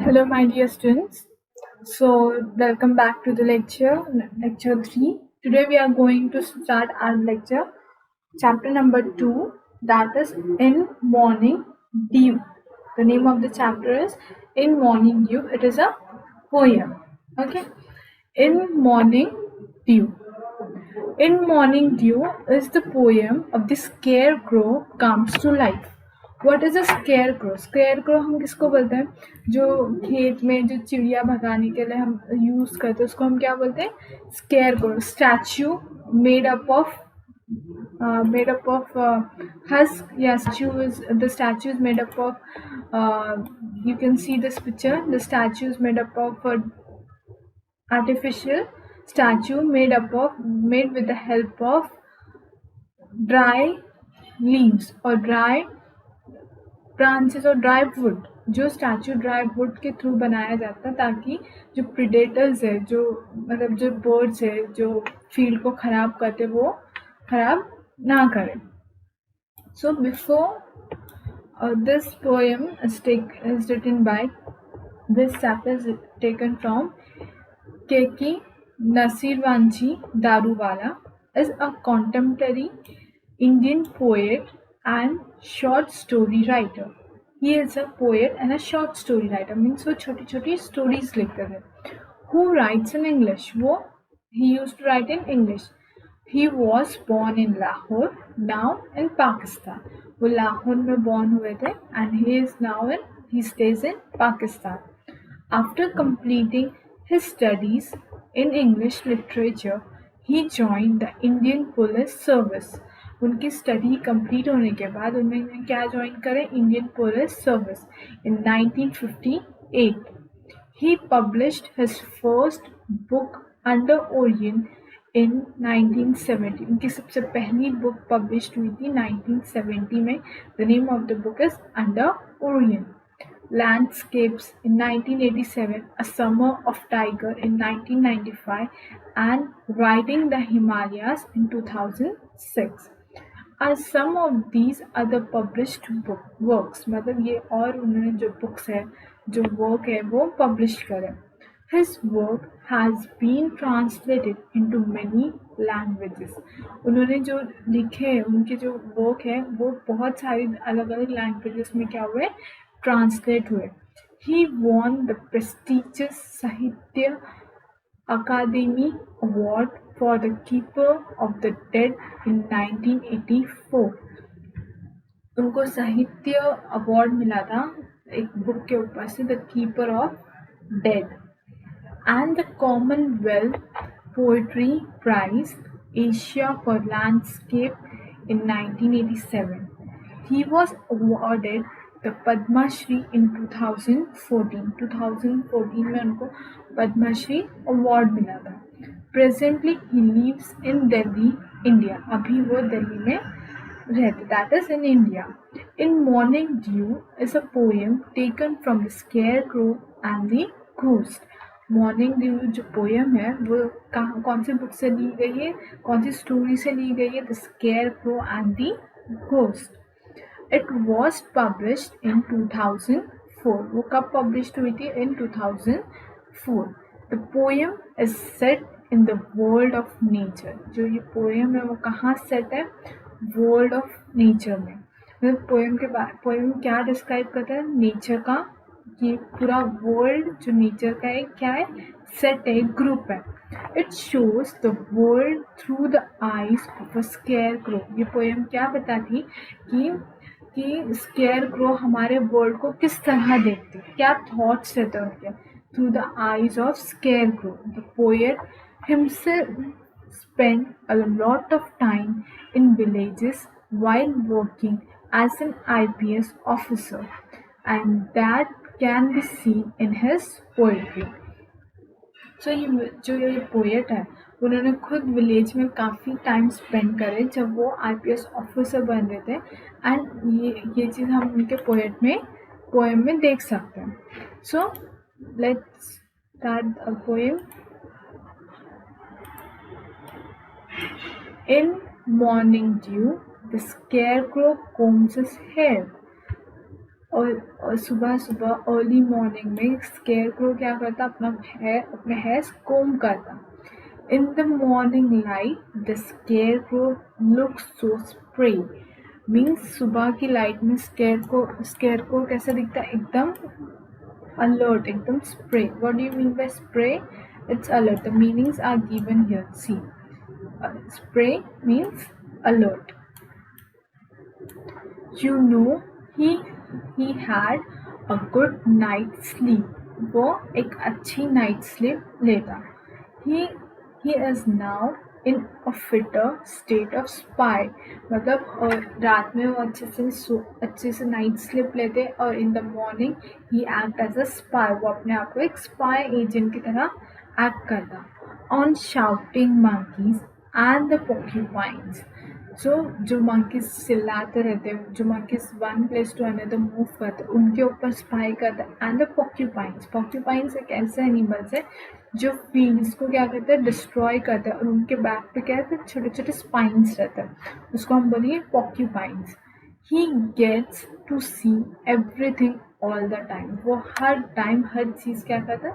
Hello, my dear students. Welcome back to the lecture 3. Today, we are going to start our lecture, chapter number 2, that is In Morning Dew. The name of the chapter is In Morning Dew. It is a poem. Okay. In Morning Dew. In Morning Dew is the poem of the scarecrow comes to life. What is a scarecrow? Scarecrow हम किसको बोलते हैं? जो खेत में जो चिड़िया भगाने के लिए हम यूज करते हैं उसको हम क्या बोलते हैं? Scarecrow. Statue made up of husk. Yeah, the statue is made up of. You can see this picture. The statue is made up of artificial statue made with the help of dry leaves or dry branches और dry would. जो statue dry would के through बनाया जाता है ताकि जो predators है, जो मतलब जो बर्ड्स है जो फील्ड को खराब करते वो खराब ना करें. So before this poem is written by this chapter is taken from Keki Nasirwanchi Daruwala is a contemporary Indian poet and short story writer. He is a poet and a short story writer. Means वो छोटी छोटी stories लिखते थे. Who writes in English? He used to write in English. He was born in Lahore, now in Pakistan. वो लाहौर में born हुए थे and he stays in Pakistan. After completing his studies in English literature, he joined the Indian Police Service. उनकी study complete होने के बाद उन्होंने क्या ज्वाइन करें? Indian police service in 1958. He published his first book Under Orion in 1970. उनकी सबसे पहली बुक पब्लिश हुई थी 1970 में. The name of the book is Under Orion. Landscapes in 1987, A Summer of Tiger in 1995, and Riding the Himalayas in 2006 are some of these other published works. मतलब ये और उन्होंने जो बुक्स है जो वर्क है वो पब्लिश करे. His work has been translated into many languages. उन्होंने जो लिखे उनके जो वर्क है वो बहुत सारी अलग अलग लैंग्वेजेस में क्या हुए? Translate हुए. He won the prestigious Sahitya Akademi Award for the Keeper of the Dead in 1984. उनको साहित्य अवार्ड मिला था एक बुक के ऊपर से, the keeper of dead. And the Commonwealth Poetry Prize Asia for landscape in 1987. He was awarded the Padma Shri in 2014. 2014 में उनको पद्मा श्री अवार्ड मिला था. Presently he lives in Delhi, India. अभी वो दिल्ली में रहते. That is in India. In Morning Dew is a poem taken from the Scarecrow and the Ghost. Morning Dew जो poem है वो कौन सी बुक से ली गई है, कौन सी स्टोरी से ली गई है? The Scarecrow and the Ghost. It was published in 2004. वो कब published हुई थी? In 2004. The poem is set in the world of nature. जो ये poem है वो कहाँ set है? World of nature में. मतलब poem क्या describe करता है? Nature का. ये पूरा world जो nature का है क्या है? Set है, group है. It shows the world through the eyes of a scarecrow. ये poem क्या बताती कि स्केयरक्रो हमारे वर्ल्ड को किस तरह देखते, क्या थॉट्स रहते हैं उनके. Through the eyes of scarecrow. The poet himself spent a lot of time in villages while working as an IPS officer, and that can be seen in his poetry. So ये poet है उन्होंने खुद village में काफ़ी time spend करे जब वो IPS officer बन रहे थे. एंड ये चीज़ हम उनके पोएम में देख सकते हैं. So let's start a poem. In morning dew, the scarecrow combs his hair. और सुबह सुबह अर्ली मॉर्निंग में स्केयर क्रो क्या करता, अपने हेयर्स कोम करता. इन the morning light the square crow look so spray. Means सुबह की लाइट में स्केयर को कैसा दिखता है, एकदम alert, एकदम spray. What do you mean by spray? It's alert. The meanings are given here. See, spray means alert. You know, he had a good night's sleep. वो एक अच्छी नाइट स्लीप लेता. He he is now in a fitter state of spy. मतलब रात में वो अच्छे से नाइट स्लीप लेते और in the morning he act as a spy. वो अपने आप को एक स्पाई एजेंट की तरह एक्ट करता. On shouting monkeys and the porcupines. जो मंकीज चिल्लाते रहते हैं, जो monkeys one place to another move करते, उनके ऊपर स्पाई करता है. एंड द पोर्क्यूपाइंस एक ऐसे एनिमल्स है जो फील्ड्स को क्या करते हैं, डिस्ट्रॉय करते हैं और उनके बैक पे क्या रहते हैं, छोटे छोटे स्पाइंस रहते हैं. उसको हम बोलेंगे porcupines. He gets to see everything all the time. वो हर टाइम हर चीज़ क्या करता है,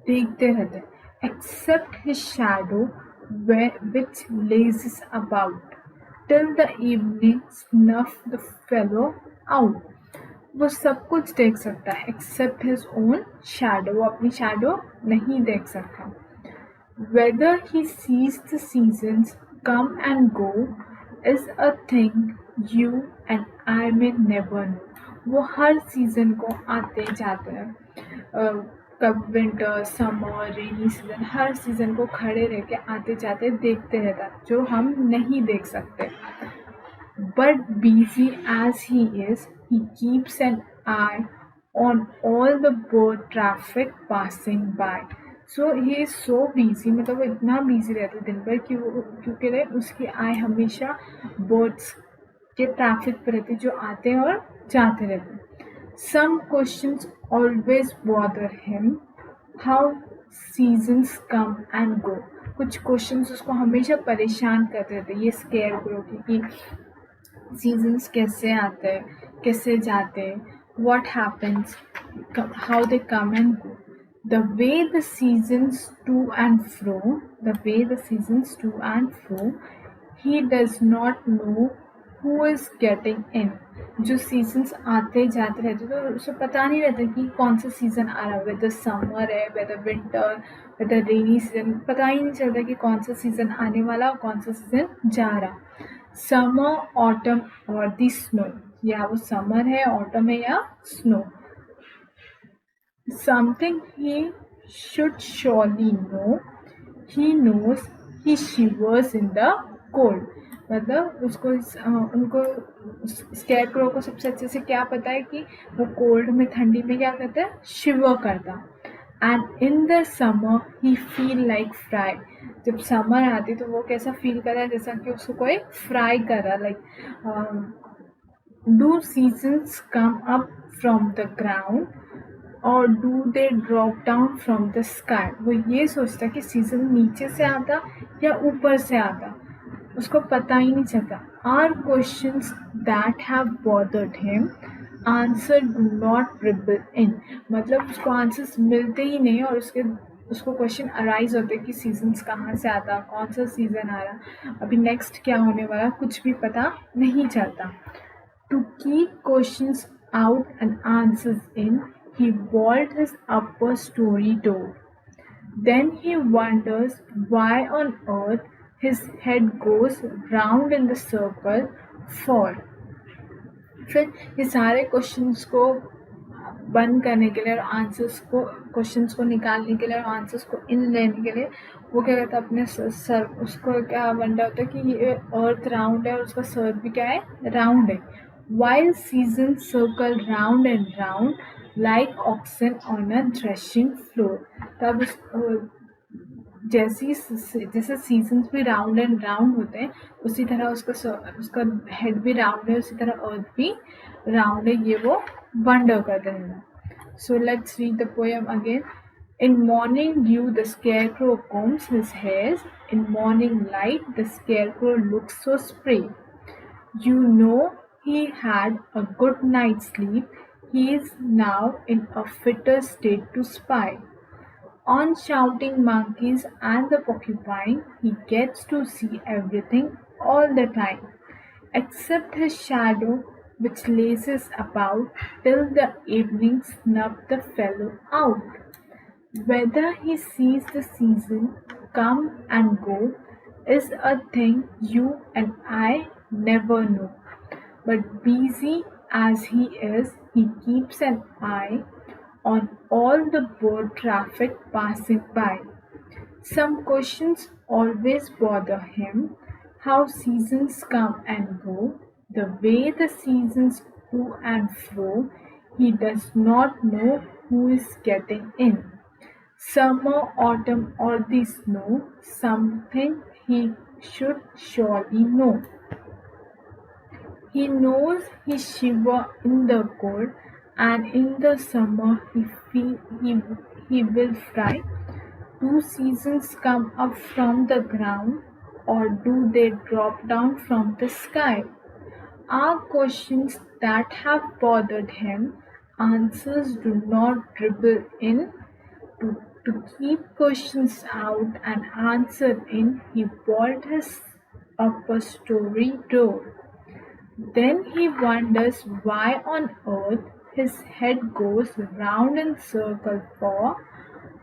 देखते रहते हैं. Except his shadow which ledges about till the evening snuff the fellow out. वो सब कुछ देख सकता है except his own shadow. वो अपनी shadow नहीं देख सकता. Whether he sees the seasons come and go is a thing you and I may never know. वो हर सीजन को आते जाते हैं, कब विंटर, समर, रेनी सीजन, हर सीजन को खड़े रह के आते जाते देखते रहता, जो हम नहीं देख सकते. But busy as he is, he keeps an eye on all the bird traffic passing by. So he is so busy, मतलब वो इतना बिजी रहता है दिन भर क्योंकि उसकी आई हमेशा बर्ड्स के ट्रैफिक पर रहती, जो आते हैं और जाते रहते हैं. Some questions always bother him, how seasons come and go. कुछ क्वेश्चंस उसको हमेशा परेशान करते रहते. ये स्केयर क्रो कि सीजन्स कैसे आते हैं, कैसे जाते हैं, what happens, how they come and go. The way the seasons to and fro, he does not know who is getting in. जो सीजन्स आते जाते रहते तो उसे पता नहीं रहता कि कौन सा सीज़न आ रहा है, वेदर समर है, whether winter, whether rainy season, पता ही नहीं चलता कि कौन सा सीज़न आने वाला और कौन सा सीज़न जा रहा. समर, ऑटम और दी स्नो, या वो समर है, ऑटम है या snow. Something he should surely know, he knows he shivers in the cold. मतलब उनको स्केयर क्रो को सबसे अच्छे से क्या पता है कि वो कोल्ड में, ठंडी में क्या करता है, शिवर करता. And in the summer he feel like fry. जब समर आती तो वो कैसा फील कर रहा है, जैसा कि उसको कोई फ्राई कर रहा. Like do seasons come up from the ground और do they drop down from the sky. वो ये सोचता कि सीजन नीचे से आता या ऊपर से आता, उसको पता ही नहीं चलता. Are questions that have bothered him answer do not trouble in. मतलब उसको आंसर्स मिलते ही नहीं और उसको क्वेश्चन अराइज होते कि सीजन्स कहाँ से आता, कौन सा सीज़न आ रहा, अभी नेक्स्ट क्या होने वाला, कुछ भी पता नहीं चलता. To keep questions out and answers in, he vaulted his upper story door. Then he wonders why on earth his head goes round in the circle for. फिर ये सारे क्वेश्चंस को बंद करने के लिए और क्वेश्चंस को निकालने के लिए और आंसर्स को इन लेने के लिए वो क्या कहता है, अपने सर, उसको क्या वंडर होता है कि ये अर्थ राउंड है और उसका सर भी क्या है, राउंड है. While seasons circle round and round like oxen on a threshing floor. तब जैसे सीजन्स भी राउंड एंड राउंड होते हैं उसी तरह उसका हेड भी राउंड है, उसी तरह अर्थ भी राउंड है. ये वो वंडर करते हैं. So let's read the poem again. In morning dew the scarecrow combs his hairs, in morning light the scarecrow looks so spray. You know he had a good night's sleep, he is now in a fitter state to spy. On shouting monkeys and the porcupine, he gets to see everything all the time, except his shadow, which laces about till the evening snub the fellow out. Whether he sees the season come and go is a thing you and I never know. But busy as he is, he keeps an eye on all the bird traffic passing by. Some questions always bother him: how seasons come and go, the way the seasons to and fro. He does not know who is getting in. Summer, autumn, or the snow, something he should surely know. He knows he shiver in the cold, and in the summer he will fry. Do seasons come up from the ground, or do they drop down from the sky? Are questions that have bothered him. Answers do not dribble in. To keep questions out and answer in, he bolts up a story door. Then he wonders why on earth his head goes round in circle for,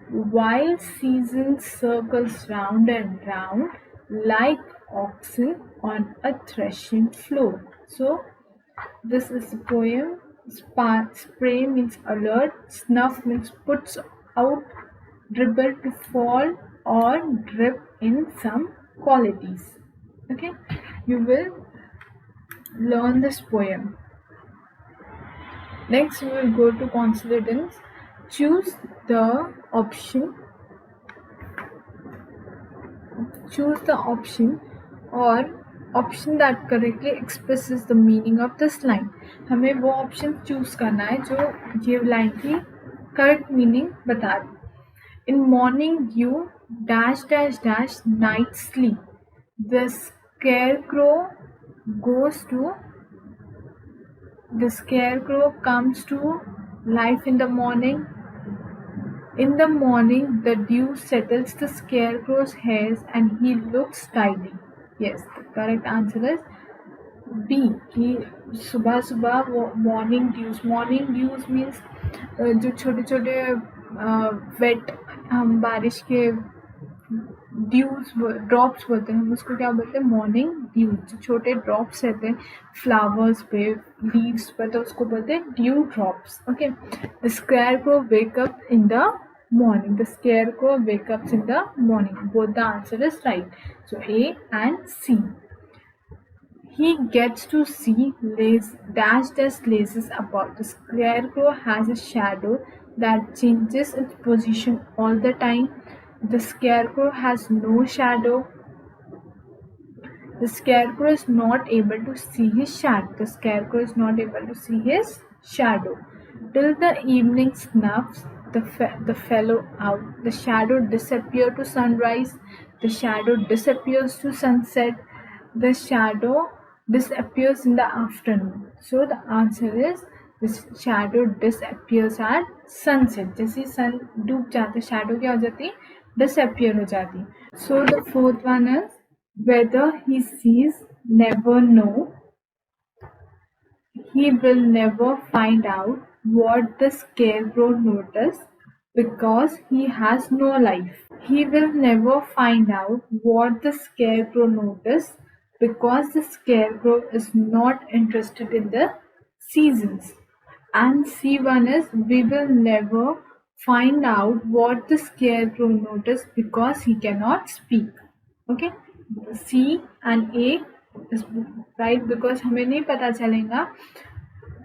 while season circles round and round like oxen on a threshing floor. So this is the poem. Spray means alert, snuff means puts out, dribble to fall or drip in some qualities. Okay, you will learn this poem. Next, we will go to consonants. Choose the option. Choose the option or option that correctly expresses the meaning of this line. हमें वो option choose करना है जो ये line की correct meaning बता रही. In morning dew, dash dash dash, night sleep. The scarecrow goes to. The scarecrow comes to life in the morning. In the morning, the dew settles the scarecrow's hairs and he looks tidy. Yes, the correct answer is B. कि सुबह सुबह वो morning dews. Morning dews means जो छोटे छोटे wait हम बारिश के ड्यूज ड्रॉप्स बोलते हैं, हम उसको क्या बोलते हैं? Morning dews. जो छोटे ड्रॉप्स रहते हैं फ्लावर्स पे, लीव्स पे, तो उसको बोलते हैं due drops. Okay. The scarecrow wake up in the morning. The scarecrow wakes up in the morning. Both the answer is right. So A and C. He gets to see dash dash laces about. The scarecrow has a shadow that changes its position all the time. The scarecrow has no shadow. The scarecrow is not able to see his shadow. The scarecrow is not able to see his shadow. Till the evening snuffs the fellow out. The shadow disappears to sunrise. The shadow disappears to sunset. The shadow disappears in the afternoon. So the answer is the shadow disappears at sunset. जैसे sun डूब जाता, shadow क्या हो जाती? Disappear हो जाती. So the fourth one is whether he sees, never know. He will never find out what the scarecrow noticed because he has no life. He will never find out what the scarecrow noticed because the scarecrow is not interested in the seasons. And C1 is we will never find out what the scarecrow noticed because he cannot speak. Okay, C and A is right because हमें नहीं पता चलेगा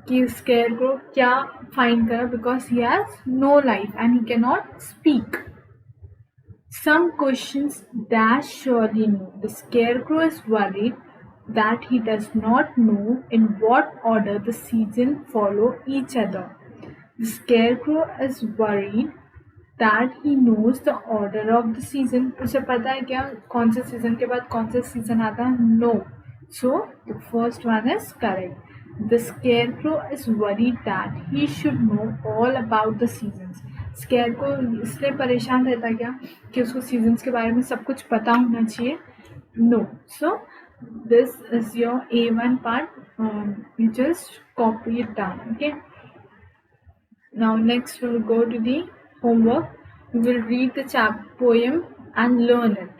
कि scarecrow क्या find करा because he has no life and he cannot speak. Some questions dash surely know. The scarecrow is worried that he does not know in what order the seasons follow each other. The scarecrow is worried that he knows the order of the season. उसे पता है क्या कौन से season के बाद कौन सा season आता है? No. So the first one is correct. The scarecrow is worried that he should know all about the seasons. Scarecrow इसलिए परेशान रहता क्या कि उसको seasons के बारे में सब कुछ पता होना चाहिए. No. So this is your A1 part. You just copy it down. Okay. Now next we'll go to the homework. We will read the poem and learn it.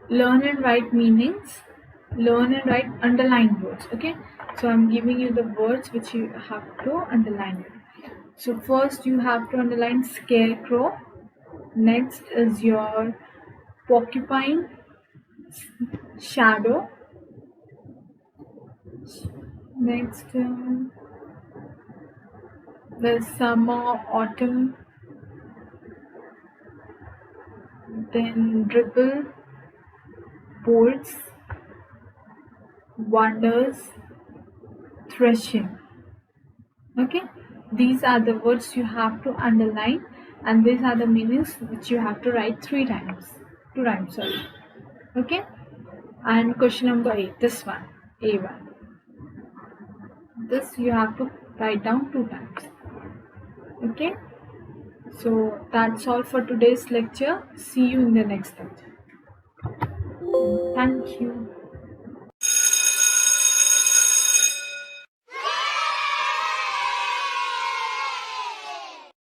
Learn and write meanings. Learn and write underlined words. Okay. So I'm giving you the words which you have to underline it. So first you have to underline scarecrow. Next is your porcupine, shadow. Next the summer, autumn, then dribble, bolts, wonders, threshing. Okay, these are the words you have to underline, and these are the meanings which you have to write 2 times, sorry. Okay, and question number 8, this one, A1. This you have to write down 2 times. Okay, so that's all for today's lecture. See you in the next lecture. Thank you.